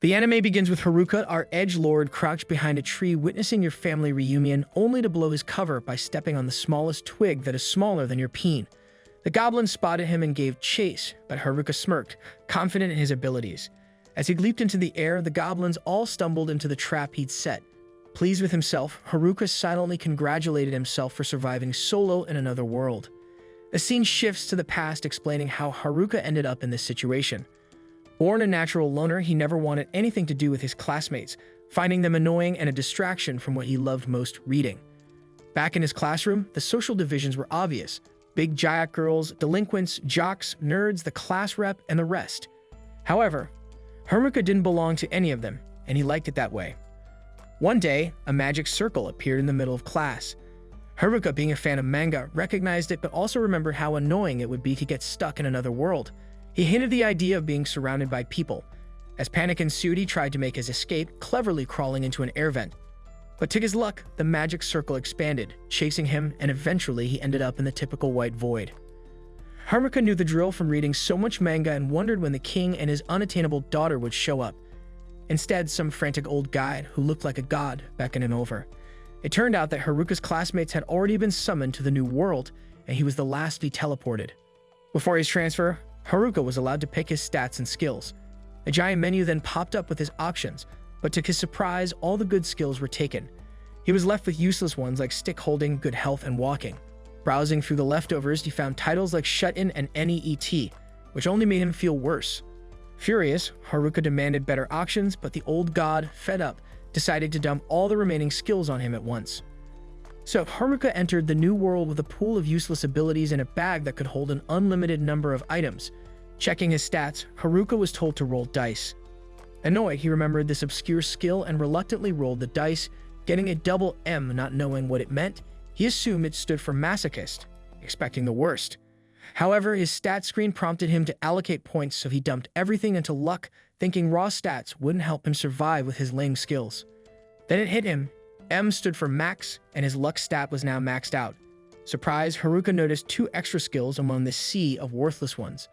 The anime begins with Haruka, our edgelord, crouched behind a tree witnessing your family reunion, only to blow his cover by stepping on the smallest twig that is smaller than your peen. The goblin spotted him and gave chase, but Haruka smirked, confident in his abilities. As he leaped into the air, the goblins all stumbled into the trap he'd set. Pleased with himself, Haruka silently congratulated himself for surviving solo in another world. The scene shifts to the past, explaining how Haruka ended up in this situation. Born a natural loner, he never wanted anything to do with his classmates, finding them annoying and a distraction from what he loved most, reading. Back in his classroom, the social divisions were obvious. Big giant girls, delinquents, jocks, nerds, the class rep, and the rest. However, Haruka didn't belong to any of them, and he liked it that way. One day, a magic circle appeared in the middle of class. Haruka, being a fan of manga, recognized it but also remembered how annoying it would be to get stuck in another world. He hinted the idea of being surrounded by people. As panic ensued, he tried to make his escape, cleverly crawling into an air vent. But to his luck, the magic circle expanded, chasing him, and eventually he ended up in the typical white void. Haruka knew the drill from reading so much manga and wondered when the king and his unattainable daughter would show up. Instead, some frantic old guide who looked like a god beckoned him over. It turned out that Haruka's classmates had already been summoned to the new world, and he was the last to be teleported. Before his transfer, Haruka was allowed to pick his stats and skills. A giant menu then popped up with his options, but to his surprise, all the good skills were taken. He was left with useless ones like stick holding, good health, and walking. Browsing through the leftovers, he found titles like Shut-In and NEET, which only made him feel worse. Furious, Haruka demanded better options, but the old god, fed up, decided to dump all the remaining skills on him at once. So Haruka entered the new world with a pool of useless abilities and a bag that could hold an unlimited number of items. Checking his stats, Haruka was told to roll dice. Annoyed, he remembered this obscure skill and reluctantly rolled the dice, getting a double M. Not knowing what it meant, he assumed it stood for masochist, expecting the worst. However, his stat screen prompted him to allocate points, so he dumped everything into luck, thinking raw stats wouldn't help him survive with his lame skills. Then it hit him. M stood for max, and his luck stat was now maxed out. Surprised, Haruka noticed 2 extra skills among the sea of worthless ones.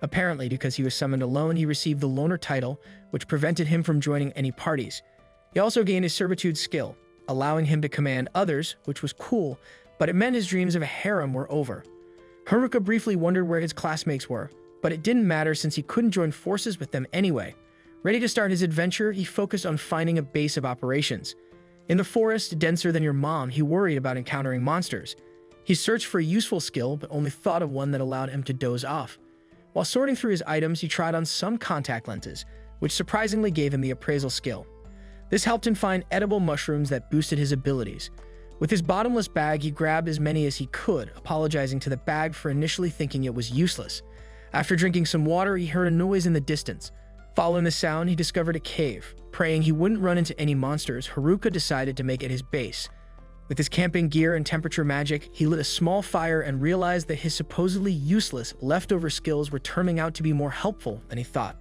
Apparently, because he was summoned alone, he received the loner title, which prevented him from joining any parties. He also gained his servitude skill, allowing him to command others, which was cool, but it meant his dreams of a harem were over. Haruka briefly wondered where his classmates were, but it didn't matter since he couldn't join forces with them anyway. Ready to start his adventure, he focused on finding a base of operations. In the forest, denser than your mom, he worried about encountering monsters. He searched for a useful skill, but only thought of one that allowed him to doze off. While sorting through his items, he tried on some contact lenses, which surprisingly gave him the appraisal skill. This helped him find edible mushrooms that boosted his abilities. With his bottomless bag, he grabbed as many as he could, apologizing to the bag for initially thinking it was useless. After drinking some water, he heard a noise in the distance. Following the sound, he discovered a cave. Praying he wouldn't run into any monsters, Haruka decided to make it his base. With his camping gear and temperature magic, he lit a small fire and realized that his supposedly useless leftover skills were turning out to be more helpful than he thought.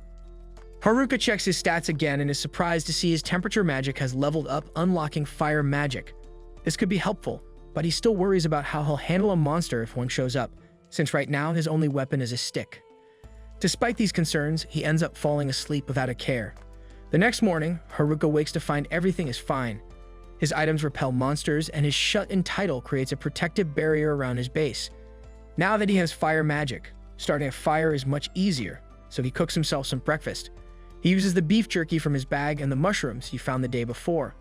Haruka checks his stats again and is surprised to see his temperature magic has leveled up, unlocking fire magic. This could be helpful, but he still worries about how he'll handle a monster if one shows up, since right now his only weapon is a stick. Despite these concerns, he ends up falling asleep without a care. The next morning, Haruka wakes to find everything is fine. His items repel monsters, and his shut-in title creates a protective barrier around his base. Now that he has fire magic, starting a fire is much easier, so he cooks himself some breakfast. He uses the beef jerky from his bag and the mushrooms he found the day before.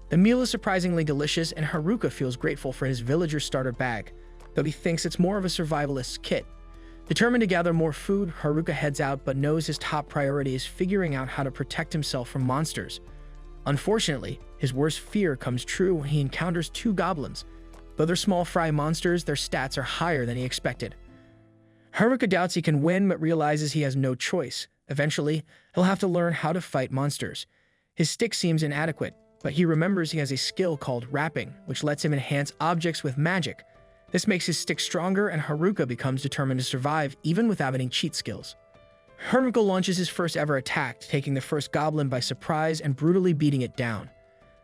The meal is surprisingly delicious, and Haruka feels grateful for his villager starter bag, though he thinks it's more of a survivalist's kit. Determined to gather more food, Haruka heads out but knows his top priority is figuring out how to protect himself from monsters. Unfortunately, his worst fear comes true when he encounters 2 goblins. Though they're small fry monsters, their stats are higher than he expected. Haruka doubts he can win but realizes he has no choice. Eventually, he'll have to learn how to fight monsters. His stick seems inadequate, but he remembers he has a skill called wrapping, which lets him enhance objects with magic. This makes his stick stronger, and Haruka becomes determined to survive even without any cheat skills. Haruka launches his first ever attack, taking the first goblin by surprise and brutally beating it down.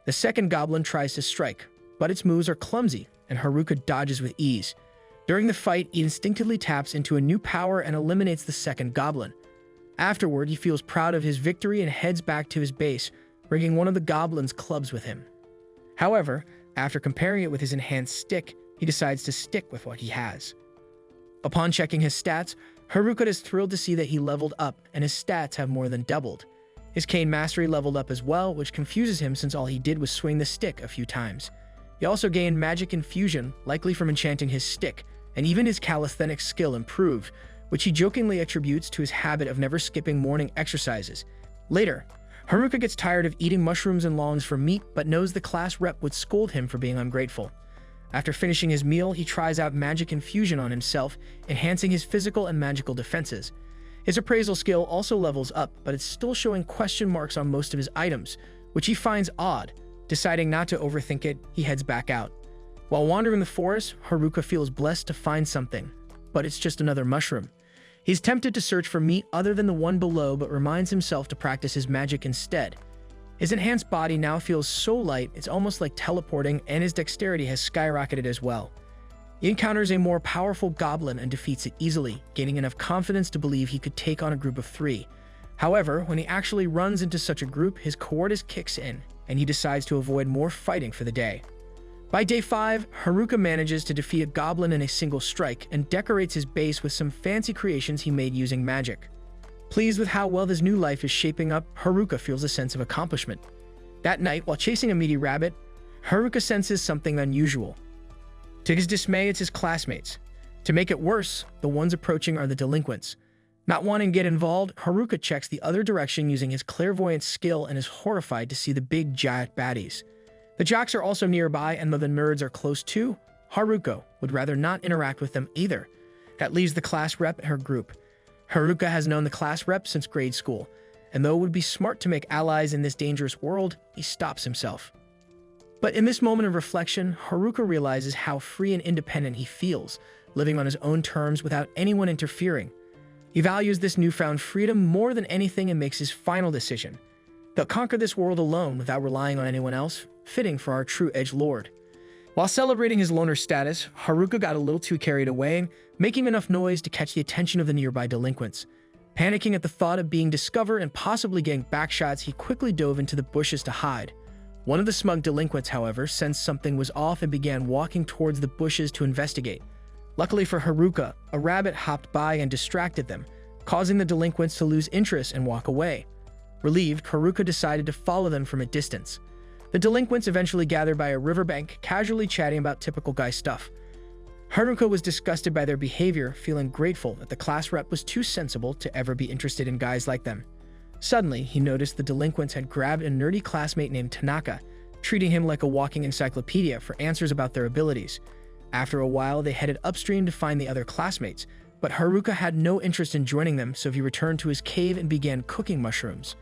The second goblin tries to strike, but its moves are clumsy, and Haruka dodges with ease. During the fight, he instinctively taps into a new power and eliminates the second goblin. Afterward, he feels proud of his victory and heads back to his base, bringing one of the goblin's clubs with him. However, after comparing it with his enhanced stick, he decides to stick with what he has. Upon checking his stats, Haruka is thrilled to see that he leveled up and his stats have more than doubled. His cane mastery leveled up as well, which confuses him since all he did was swing the stick a few times. He also gained magic infusion, likely from enchanting his stick, and even his calisthenics skill improved, which he jokingly attributes to his habit of never skipping morning exercises. Later, Haruka gets tired of eating mushrooms and longs for meat, but knows the class rep would scold him for being ungrateful. After finishing his meal, he tries out magic infusion on himself, enhancing his physical and magical defenses. His appraisal skill also levels up, but it's still showing question marks on most of his items, which he finds odd. Deciding not to overthink it, he heads back out. While wandering the forest, Haruka feels blessed to find something, but it's just another mushroom. He's tempted to search for meat other than the one below, but reminds himself to practice his magic instead. His enhanced body now feels so light, it's almost like teleporting, and his dexterity has skyrocketed as well. He encounters a more powerful goblin and defeats it easily, gaining enough confidence to believe he could take on a group of 3. However, when he actually runs into such a group, his cowardice kicks in, and he decides to avoid more fighting for the day. By day 5, Haruka manages to defeat a goblin in a single strike and decorates his base with some fancy creations he made using magic. Pleased with how well his new life is shaping up, Haruka feels a sense of accomplishment. That night, while chasing a meaty rabbit, Haruka senses something unusual. To his dismay, it's his classmates. To make it worse, the ones approaching are the delinquents. Not wanting to get involved, Haruka checks the other direction using his clairvoyant skill and is horrified to see the big giant baddies. The jocks are also nearby, and though the nerds are close too, Haruka would rather not interact with them either. That leaves the class rep and her group. Haruka has known the class rep since grade school, and though it would be smart to make allies in this dangerous world, he stops himself. But in this moment of reflection, Haruka realizes how free and independent he feels, living on his own terms without anyone interfering. He values this newfound freedom more than anything and makes his final decision. They'll conquer this world alone without relying on anyone else, fitting for our true edgelord. While celebrating his loner status, Haruka got a little too carried away, making enough noise to catch the attention of the nearby delinquents. Panicking at the thought of being discovered and possibly getting backshots, he quickly dove into the bushes to hide. One of the smug delinquents, however, sensed something was off and began walking towards the bushes to investigate. Luckily for Haruka, a rabbit hopped by and distracted them, causing the delinquents to lose interest and walk away. Relieved, Haruka decided to follow them from a distance. The delinquents eventually gathered by a riverbank, casually chatting about typical guy stuff. Haruka was disgusted by their behavior, feeling grateful that the class rep was too sensible to ever be interested in guys like them. Suddenly, he noticed the delinquents had grabbed a nerdy classmate named Tanaka, treating him like a walking encyclopedia for answers about their abilities. After a while, they headed upstream to find the other classmates, but Haruka had no interest in joining them, so he returned to his cave and began cooking mushrooms.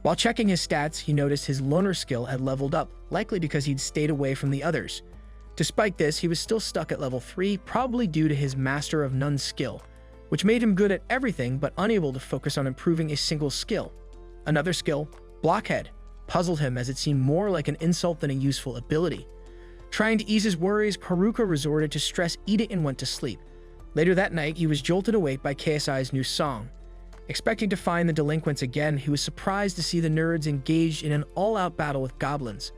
While checking his stats, he noticed his loner skill had leveled up, likely because he'd stayed away from the others. Despite this, he was still stuck at level 3, probably due to his Master of None skill, which made him good at everything but unable to focus on improving a single skill. Another skill, Blockhead, puzzled him as it seemed more like an insult than a useful ability. Trying to ease his worries, Haruka resorted to stress eating and went to sleep. Later that night, he was jolted awake by KSI's new song. Expecting to find the delinquents again, he was surprised to see the nerds engaged in an all-out battle with goblins.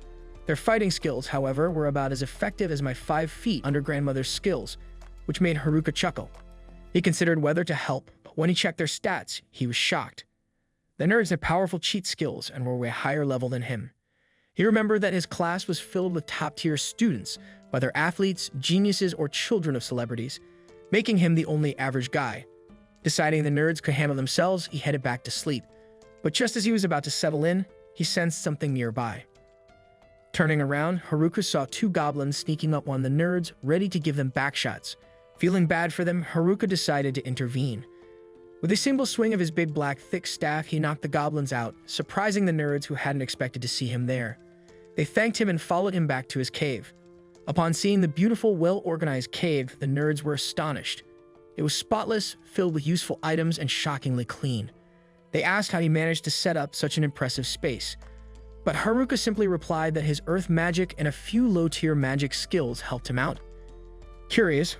Their fighting skills, however, were about as effective as my 5 feet under grandmother's skills, which made Haruka chuckle. He considered whether to help, but when he checked their stats, he was shocked. The nerds had powerful cheat skills and were way higher level than him. He remembered that his class was filled with top-tier students, whether athletes, geniuses, or children of celebrities, making him the only average guy. Deciding the nerds could handle themselves, he headed back to sleep. But just as he was about to settle in, he sensed something nearby. Turning around, Haruka saw 2 goblins sneaking up on the nerds, ready to give them backshots. Feeling bad for them, Haruka decided to intervene. With a single swing of his big black thick staff, he knocked the goblins out, surprising the nerds who hadn't expected to see him there. They thanked him and followed him back to his cave. Upon seeing the beautiful, well-organized cave, the nerds were astonished. It was spotless, filled with useful items, and shockingly clean. They asked how he managed to set up such an impressive space. But Haruka simply replied that his earth magic and a few low-tier magic skills helped him out. Curious,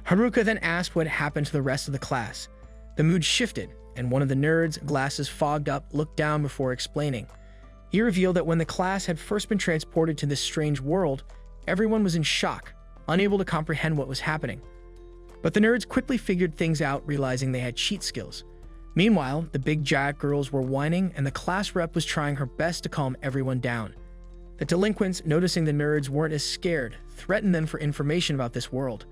Haruka then asked what had happened to the rest of the class. The mood shifted, and one of the nerds, glasses fogged up, looked down before explaining. He revealed that when the class had first been transported to this strange world, everyone was in shock, unable to comprehend what was happening. But the nerds quickly figured things out, realizing they had cheat skills. Meanwhile, the big giant girls were whining, and the class rep was trying her best to calm everyone down. The delinquents, noticing the nerds weren't as scared, threatened them for information about this world.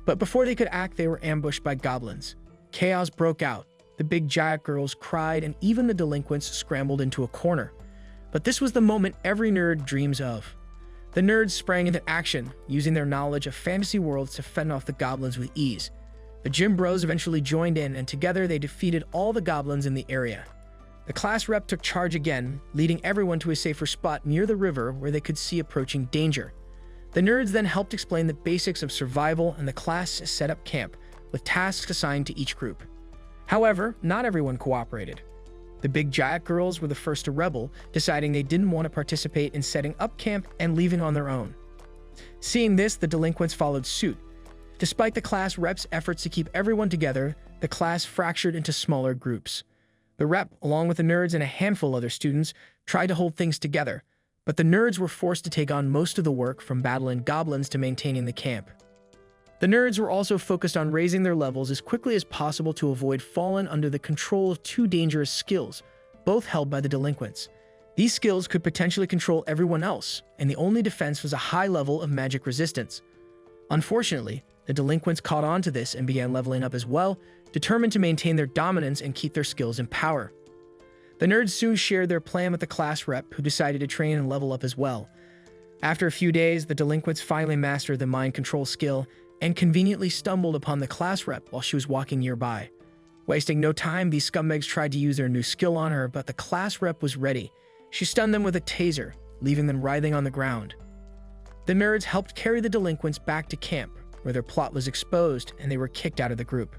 But before they could act, they were ambushed by goblins. Chaos broke out. The big giant girls cried, and even the delinquents scrambled into a corner. But this was the moment every nerd dreams of. The nerds sprang into action, using their knowledge of fantasy worlds to fend off the goblins with ease. The gym bros eventually joined in, and together they defeated all the goblins in the area. The class rep took charge again, leading everyone to a safer spot near the river where they could see approaching danger. The nerds then helped explain the basics of survival, and the class set up camp, with tasks assigned to each group. However, not everyone cooperated. The big giant girls were the first to rebel, deciding they didn't want to participate in setting up camp and leaving on their own. Seeing this, the delinquents followed suit. Despite the class rep's efforts to keep everyone together, the class fractured into smaller groups. The rep, along with the nerds and a handful of other students, tried to hold things together, but the nerds were forced to take on most of the work, from battling goblins to maintaining the camp. The nerds were also focused on raising their levels as quickly as possible to avoid falling under the control of two dangerous skills, both held by the delinquents. These skills could potentially control everyone else, and the only defense was a high level of magic resistance. Unfortunately, the delinquents caught on to this and began leveling up as well, determined to maintain their dominance and keep their skills in power. The nerds soon shared their plan with the class rep, who decided to train and level up as well. After a few days, the delinquents finally mastered the mind control skill and conveniently stumbled upon the class rep while she was walking nearby. Wasting no time, these scumbags tried to use their new skill on her, but the class rep was ready. She stunned them with a taser, leaving them writhing on the ground. The nerds helped carry the delinquents back to camp, where their plot was exposed and they were kicked out of the group.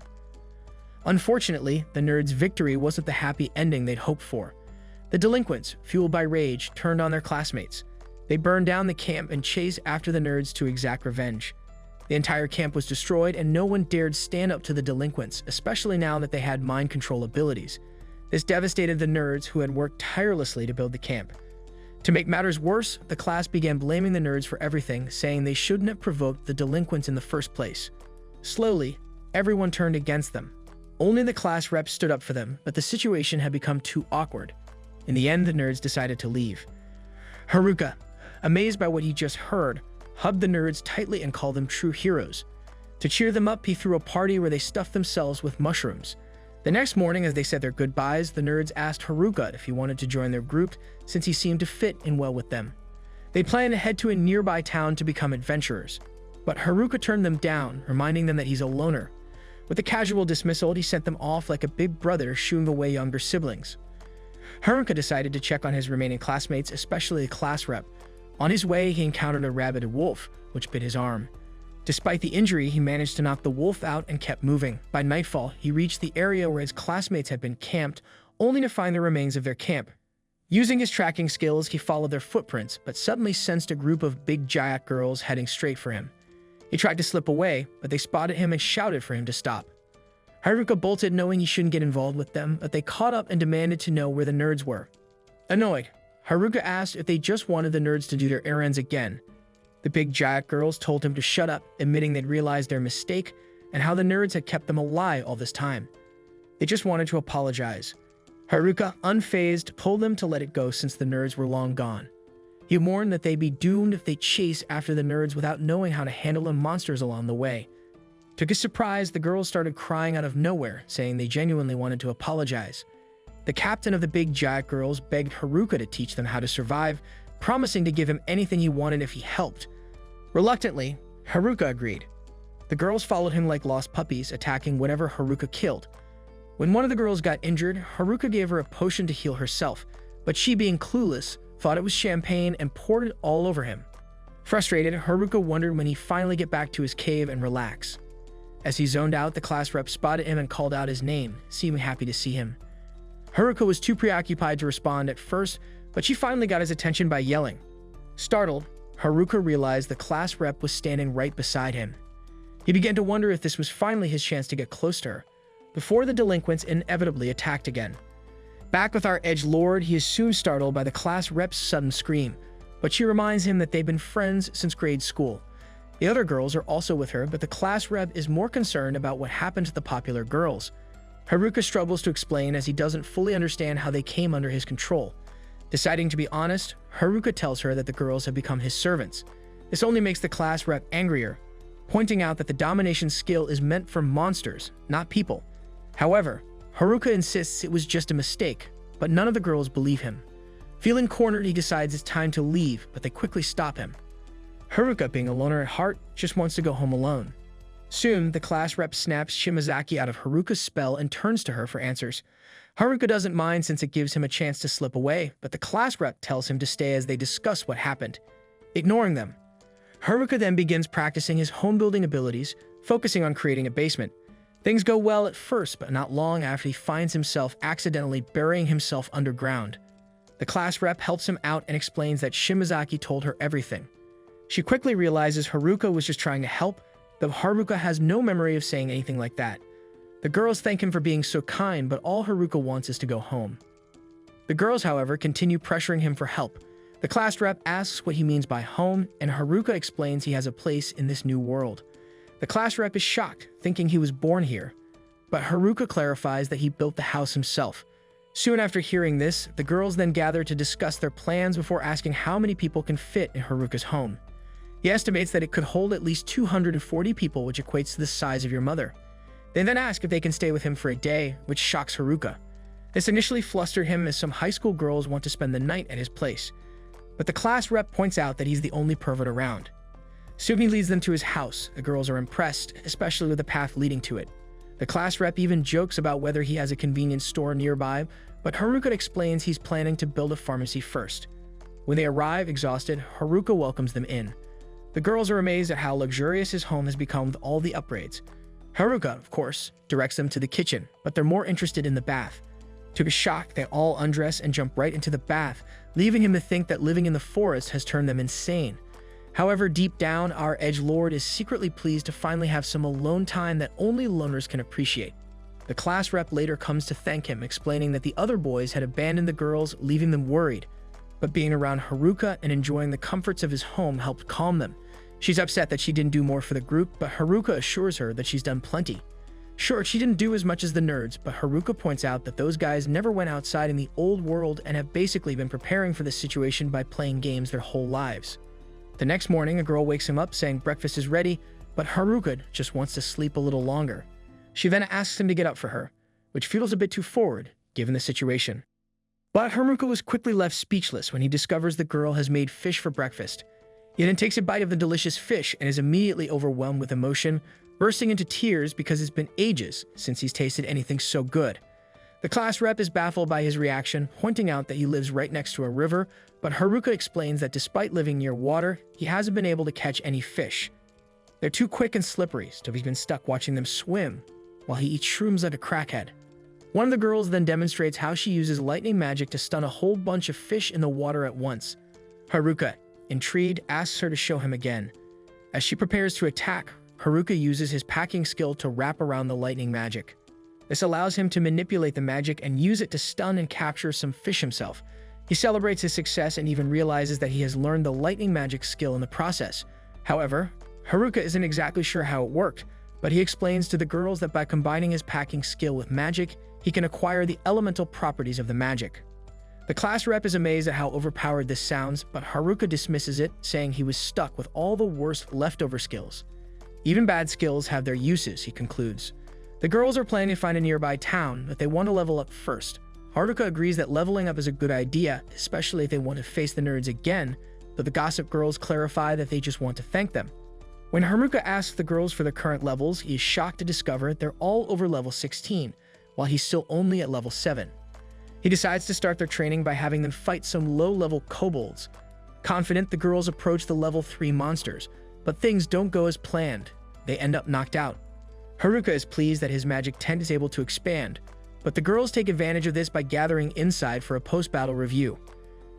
Unfortunately, the nerds' victory wasn't the happy ending they'd hoped for. The delinquents, fueled by rage, turned on their classmates. They burned down the camp and chased after the nerds to exact revenge. The entire camp was destroyed, and no one dared stand up to the delinquents, especially now that they had mind control abilities. This devastated the nerds, who had worked tirelessly to build the camp. To make matters worse, the class began blaming the nerds for everything, saying they shouldn't have provoked the delinquents in the first place. Slowly, everyone turned against them. Only the class rep stood up for them, but the situation had become too awkward. In the end, the nerds decided to leave. Haruka, amazed by what he just heard, hugged the nerds tightly and called them true heroes. To cheer them up, he threw a party where they stuffed themselves with mushrooms. The next morning, as they said their goodbyes, the nerds asked Haruka if he wanted to join their group, since he seemed to fit in well with them. They planned to head to a nearby town to become adventurers, but Haruka turned them down, reminding them that he's a loner. With a casual dismissal, he sent them off like a big brother shooing away younger siblings. Haruka decided to check on his remaining classmates, especially the class rep. On his way, he encountered a rabid wolf, which bit his arm. Despite the injury, he managed to knock the wolf out and kept moving. By nightfall, he reached the area where his classmates had been camped, only to find the remains of their camp. Using his tracking skills, he followed their footprints, but suddenly sensed a group of big giant girls heading straight for him. He tried to slip away, but they spotted him and shouted for him to stop. Haruka bolted, knowing he shouldn't get involved with them, but they caught up and demanded to know where the nerds were. Annoyed, Haruka asked if they just wanted the nerds to do their errands again. The big giant girls told him to shut up, admitting they'd realized their mistake and how the nerds had kept them a lie all this time. They just wanted to apologize. Haruka, unfazed, told them to let it go since the nerds were long gone. He warned that they'd be doomed if they chased after the nerds without knowing how to handle the monsters along the way. To his surprise, the girls started crying out of nowhere, saying they genuinely wanted to apologize. The captain of the big giant girls begged Haruka to teach them how to survive, promising to give him anything he wanted if he helped. Reluctantly, Haruka agreed. The girls followed him like lost puppies, attacking whatever Haruka killed. When one of the girls got injured, Haruka gave her a potion to heal herself, but she, being clueless, thought it was champagne and poured it all over him. Frustrated, Haruka wondered when he'd finally get back to his cave and relax. As he zoned out, the class rep spotted him and called out his name, seeming happy to see him. Haruka was too preoccupied to respond at first, but she finally got his attention by yelling. Startled, Haruka realized the class rep was standing right beside him. He began to wonder if this was finally his chance to get close to her. before the delinquents inevitably attacked again. Back with our edgelord, he is soon startled by the class rep's sudden scream, but she reminds him that they've been friends since grade school. The other girls are also with her, but the class rep is more concerned about what happened to the popular girls. Haruka struggles to explain as he doesn't fully understand how they came under his control. Deciding to be honest, Haruka tells her that the girls have become his servants. This only makes the class rep angrier, pointing out that the domination skill is meant for monsters, not people. However, Haruka insists it was just a mistake, but none of the girls believe him. Feeling cornered, he decides it's time to leave, but they quickly stop him. Haruka, being a loner at heart, just wants to go home alone. Soon, the class rep snaps Shimazaki out of Haruka's spell and turns to her for answers. Haruka doesn't mind since it gives him a chance to slip away, but the class rep tells him to stay as they discuss what happened. Ignoring them, Haruka then begins practicing his home-building abilities, focusing on creating a basement. Things go well at first, but not long after he finds himself accidentally burying himself underground. The class rep helps him out and explains that Shimazaki told her everything. She quickly realizes Haruka was just trying to help, though Haruka has no memory of saying anything like that. The girls thank him for being so kind, but all Haruka wants is to go home. The girls, however, continue pressuring him for help. The class rep asks what he means by home, and Haruka explains he has a place in this new world. The class rep is shocked, thinking he was born here, but Haruka clarifies that he built the house himself. Soon after hearing this, the girls then gather to discuss their plans before asking how many people can fit in Haruka's home. He estimates that it could hold at least 240 people, which equates to the size of your mother. They then ask if they can stay with him for a day, which shocks Haruka. This initially flustered him as some high school girls want to spend the night at his place. But the class rep points out that he's the only pervert around. Soon he leads them to his house. The girls are impressed, especially with the path leading to it. The class rep even jokes about whether he has a convenience store nearby, but Haruka explains he's planning to build a pharmacy first. When they arrive exhausted, Haruka welcomes them in. The girls are amazed at how luxurious his home has become with all the upgrades. Haruka, of course, directs them to the kitchen, but they're more interested in the bath. To his shock, they all undress and jump right into the bath, leaving him to think that living in the forest has turned them insane. However, deep down, our edgelord is secretly pleased to finally have some alone time that only loners can appreciate. The class rep later comes to thank him, explaining that the other boys had abandoned the girls, leaving them worried. But being around Haruka and enjoying the comforts of his home helped calm them. She's upset that she didn't do more for the group, but Haruka assures her that she's done plenty. Sure, she didn't do as much as the nerds, but Haruka points out that those guys never went outside in the old world and have basically been preparing for this situation by playing games their whole lives. The next morning, a girl wakes him up saying breakfast is ready, but Haruka just wants to sleep a little longer. She then asks him to get up for her, which feels a bit too forward, given the situation. But Haruka was quickly left speechless when he discovers the girl has made fish for breakfast. He then takes a bite of the delicious fish and is immediately overwhelmed with emotion, bursting into tears because it's been ages since he's tasted anything so good. The class rep is baffled by his reaction, pointing out that he lives right next to a river, but Haruka explains that despite living near water, he hasn't been able to catch any fish. They're too quick and slippery, so he's been stuck watching them swim while he eats shrooms like a crackhead. One of the girls then demonstrates how she uses lightning magic to stun a whole bunch of fish in the water at once. Haruka, intrigued, asks her to show him again. As she prepares to attack, Haruka uses his packing skill to wrap around the lightning magic. This allows him to manipulate the magic and use it to stun and capture some fish himself. He celebrates his success and even realizes that he has learned the lightning magic skill in the process. However, Haruka isn't exactly sure how it worked, but he explains to the girls that by combining his packing skill with magic, he can acquire the elemental properties of the magic. The class rep is amazed at how overpowered this sounds, but Haruka dismisses it, saying he was stuck with all the worst leftover skills. Even bad skills have their uses, he concludes. The girls are planning to find a nearby town, but they want to level up first. Haruka agrees that leveling up is a good idea, especially if they want to face the nerds again, though the gossip girls clarify that they just want to thank them. When Haruka asks the girls for their current levels, he is shocked to discover they're all over level 16, while he's still only at level 7. He decides to start their training by having them fight some low-level kobolds. Confident, the girls approach the level 3 monsters, but things don't go as planned. They end up knocked out. Haruka is pleased that his magic tent is able to expand, but the girls take advantage of this by gathering inside for a post-battle review.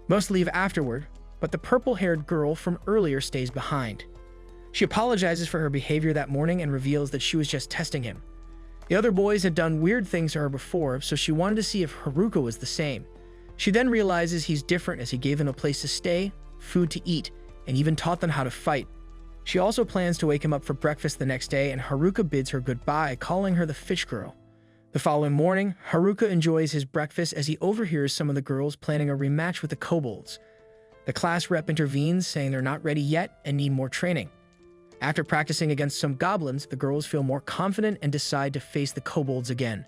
Most leave afterward, but the purple-haired girl from earlier stays behind. She apologizes for her behavior that morning and reveals that she was just testing him. The other boys had done weird things to her before, so she wanted to see if Haruka was the same. She then realizes he's different as he gave them a place to stay, food to eat, and even taught them how to fight. She also plans to wake him up for breakfast the next day, and Haruka bids her goodbye, calling her the fish girl. The following morning, Haruka enjoys his breakfast as he overhears some of the girls planning a rematch with the kobolds. The class rep intervenes, saying they're not ready yet and need more training. After practicing against some goblins, the girls feel more confident and decide to face the kobolds again.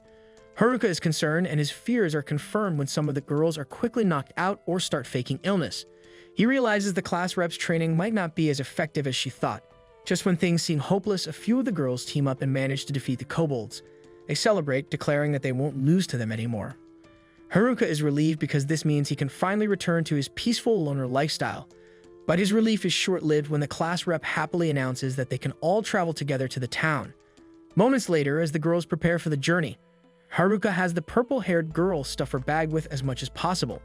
Haruka is concerned, and his fears are confirmed when some of the girls are quickly knocked out or start faking illness. He realizes the class rep's training might not be as effective as she thought. Just when things seem hopeless, a few of the girls team up and manage to defeat the kobolds. They celebrate, declaring that they won't lose to them anymore. Haruka is relieved because this means he can finally return to his peaceful loner lifestyle. But his relief is short-lived when the class rep happily announces that they can all travel together to the town. Moments later, as the girls prepare for the journey, Haruka has the purple-haired girl stuff her bag with as much as possible.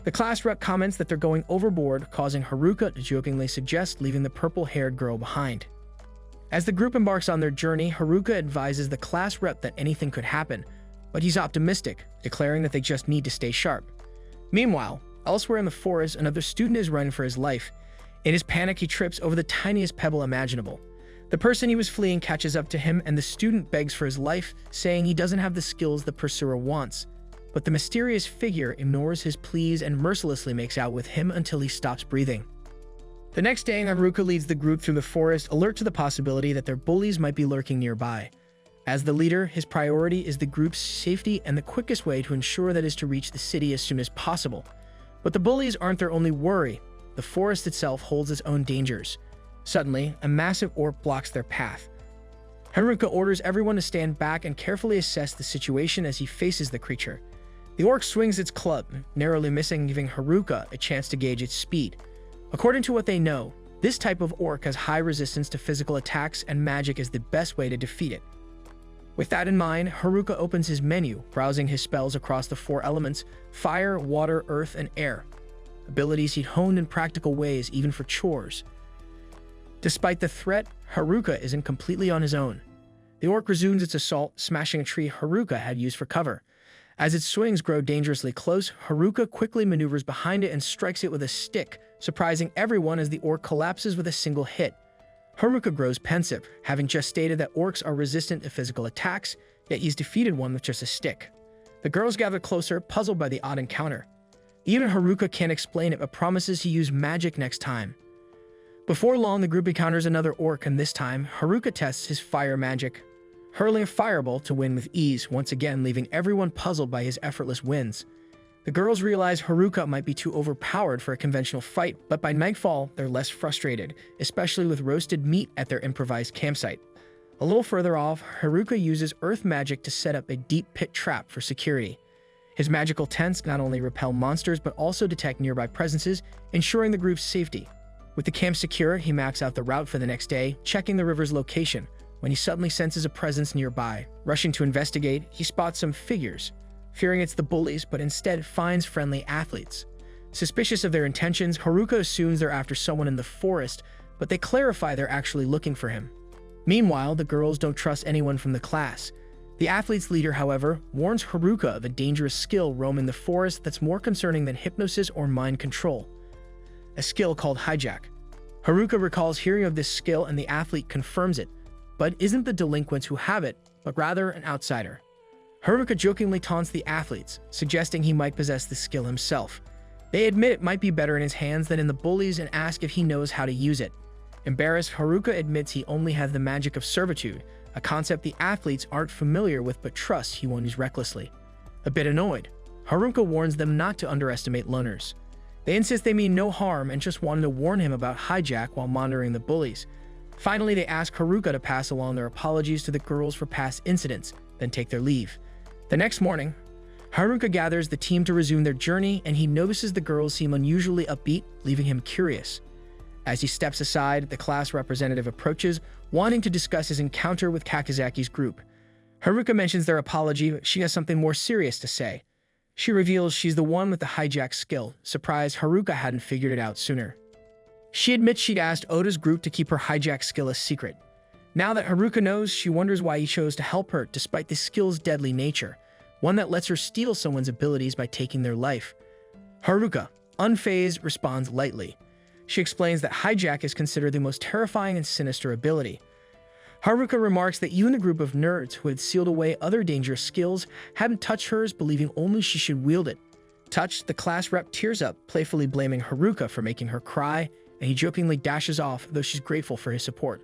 The class rep comments that they're going overboard, causing Haruka to jokingly suggest leaving the purple-haired girl behind. As the group embarks on their journey, Haruka advises the class rep that anything could happen, but he's optimistic, declaring that they just need to stay sharp. Meanwhile, elsewhere in the forest, another student is running for his life. In his panic, he trips over the tiniest pebble imaginable. The person he was fleeing catches up to him, and the student begs for his life, saying he doesn't have the skills the pursuer wants. But the mysterious figure ignores his pleas and mercilessly makes out with him until he stops breathing. The next day, Haruka leads the group through the forest, alert to the possibility that their bullies might be lurking nearby. As the leader, his priority is the group's safety, and the quickest way to ensure that is to reach the city as soon as possible. But the bullies aren't their only worry. The forest itself holds its own dangers. Suddenly, a massive orc blocks their path. Haruka orders everyone to stand back and carefully assess the situation as he faces the creature. The orc swings its club, narrowly missing, giving Haruka a chance to gauge its speed. According to what they know, this type of orc has high resistance to physical attacks, and magic is the best way to defeat it. With that in mind, Haruka opens his menu, browsing his spells across the 4 elements: fire, water, earth, and air. Abilities he'd honed in practical ways, even for chores. Despite the threat, Haruka isn't completely on his own. The orc resumes its assault, smashing a tree Haruka had used for cover. As its swings grow dangerously close, Haruka quickly maneuvers behind it and strikes it with a stick, surprising everyone as the orc collapses with a single hit. Haruka grows pensive, having just stated that orcs are resistant to physical attacks, yet he's defeated one with just a stick. The girls gather closer, puzzled by the odd encounter. Even Haruka can't explain it, but promises to use magic next time. Before long, the group encounters another orc, and this time, Haruka tests his fire magic, hurling a fireball to win with ease, once again leaving everyone puzzled by his effortless wins. The girls realize Haruka might be too overpowered for a conventional fight, but by nightfall, they're less frustrated, especially with roasted meat at their improvised campsite. A little further off, Haruka uses earth magic to set up a deep pit trap for security. His magical tents not only repel monsters, but also detect nearby presences, ensuring the group's safety. With the camp secure, he maps out the route for the next day, checking the river's location, when he suddenly senses a presence nearby. Rushing to investigate, he spots some figures, fearing it's the bullies, but instead finds friendly athletes. Suspicious of their intentions, Haruka assumes they're after someone in the forest, but they clarify they're actually looking for him. Meanwhile, the girls don't trust anyone from the class. The athlete's leader, however, warns Haruka of a dangerous skill roaming the forest that's more concerning than hypnosis or mind control, a skill called hijack. Haruka recalls hearing of this skill, and the athlete confirms it, but isn't the delinquents who have it, but rather an outsider. Haruka jokingly taunts the athletes, suggesting he might possess the skill himself. They admit it might be better in his hands than in the bullies and ask if he knows how to use it. Embarrassed, Haruka admits he only has the magic of servitude, a concept the athletes aren't familiar with but trust he won't use recklessly. A bit annoyed, Haruka warns them not to underestimate loners. They insist they mean no harm and just wanted to warn him about hijack while monitoring the bullies. Finally, they ask Haruka to pass along their apologies to the girls for past incidents, then take their leave. The next morning, Haruka gathers the team to resume their journey, and he notices the girls seem unusually upbeat, leaving him curious. As he steps aside, the class representative approaches, wanting to discuss his encounter with Kakizaki's group. Haruka mentions their apology, but she has something more serious to say. She reveals she's the one with the hijack skill, surprised Haruka hadn't figured it out sooner. She admits she'd asked Oda's group to keep her hijack skill a secret. Now that Haruka knows, she wonders why he chose to help her despite the skill's deadly nature, one that lets her steal someone's abilities by taking their life. Haruka, unfazed, responds lightly. She explains that hijack is considered the most terrifying and sinister ability. Haruka remarks that even the group of nerds who had sealed away other dangerous skills hadn't touched hers, believing only she should wield it. Touched, the class rep tears up, playfully blaming Haruka for making her cry, and he jokingly dashes off, though she's grateful for his support.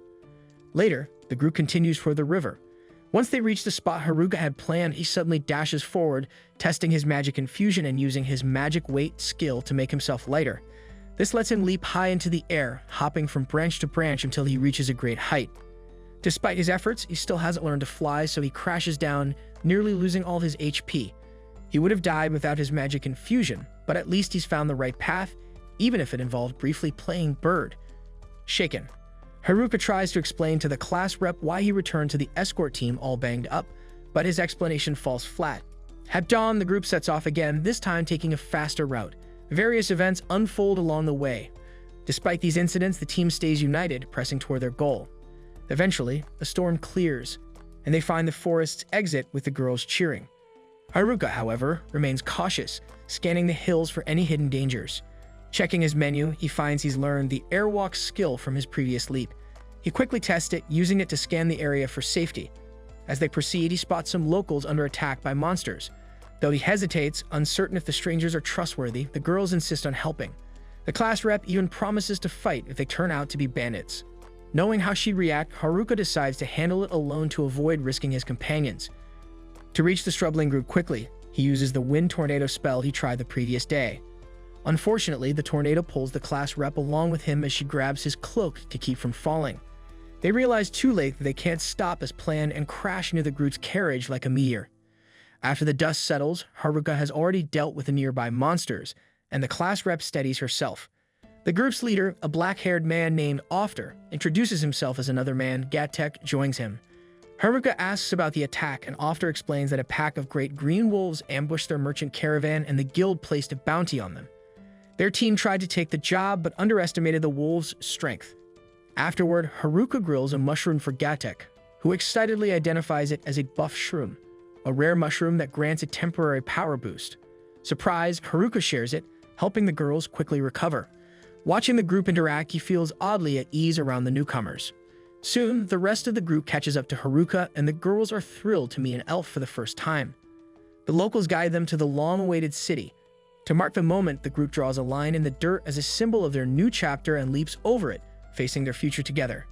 Later, the group continues for the river. Once they reach the spot Haruka had planned, he suddenly dashes forward, testing his magic infusion and using his magic weight skill to make himself lighter. This lets him leap high into the air, hopping from branch to branch until he reaches a great height. Despite his efforts, he still hasn't learned to fly, so he crashes down, nearly losing all his HP. He would have died without his magic infusion, but at least he's found the right path, even if it involved briefly playing bird. Shaken, Haruka tries to explain to the class rep why he returned to the escort team all banged up, but his explanation falls flat. At dawn, the group sets off again, this time taking a faster route. Various events unfold along the way. Despite these incidents, the team stays united, pressing toward their goal. Eventually, the storm clears, and they find the forest's exit with the girls cheering. Haruka, however, remains cautious, scanning the hills for any hidden dangers. Checking his menu, he finds he's learned the airwalk skill from his previous leap. He quickly tests it, using it to scan the area for safety. As they proceed, he spots some locals under attack by monsters. Though he hesitates, uncertain if the strangers are trustworthy, the girls insist on helping. The class rep even promises to fight if they turn out to be bandits. Knowing how she'd react, Haruka decides to handle it alone to avoid risking his companions. To reach the struggling group quickly, he uses the wind tornado spell he tried the previous day. Unfortunately, the tornado pulls the class rep along with him as she grabs his cloak to keep from falling. They realize too late that they can't stop as planned and crash near the group's carriage like a meteor. After the dust settles, Haruka has already dealt with the nearby monsters, and the class rep steadies herself. The group's leader, a black-haired man named Ofter, introduces himself as another man. Gatek joins him. Haruka asks about the attack, and Ofter explains that a pack of great green wolves ambushed their merchant caravan and the guild placed a bounty on them. Their team tried to take the job, but underestimated the wolves' strength. Afterward, Haruka grills a mushroom for Gatek, who excitedly identifies it as a buff shroom, a rare mushroom that grants a temporary power boost. Surprised, Haruka shares it, helping the girls quickly recover. Watching the group interact, he feels oddly at ease around the newcomers. Soon, the rest of the group catches up to Haruka, and the girls are thrilled to meet an elf for the first time. The locals guide them to the long-awaited city. To mark the moment, the group draws a line in the dirt as a symbol of their new chapter and leaps over it, facing their future together.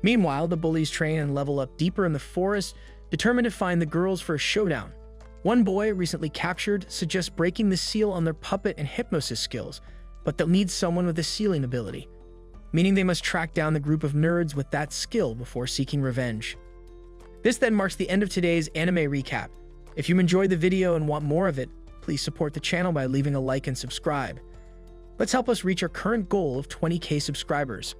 Meanwhile, the bullies train and level up deeper in the forest, determined to find the girls for a showdown. One boy, recently captured, suggests breaking the seal on their puppet and hypnosis skills, but they'll need someone with a sealing ability, meaning they must track down the group of nerds with that skill before seeking revenge. This then marks the end of today's anime recap. If you enjoyed the video and want more of it, please support the channel by leaving a like and subscribe. Let's help us reach our current goal of 20,000 subscribers.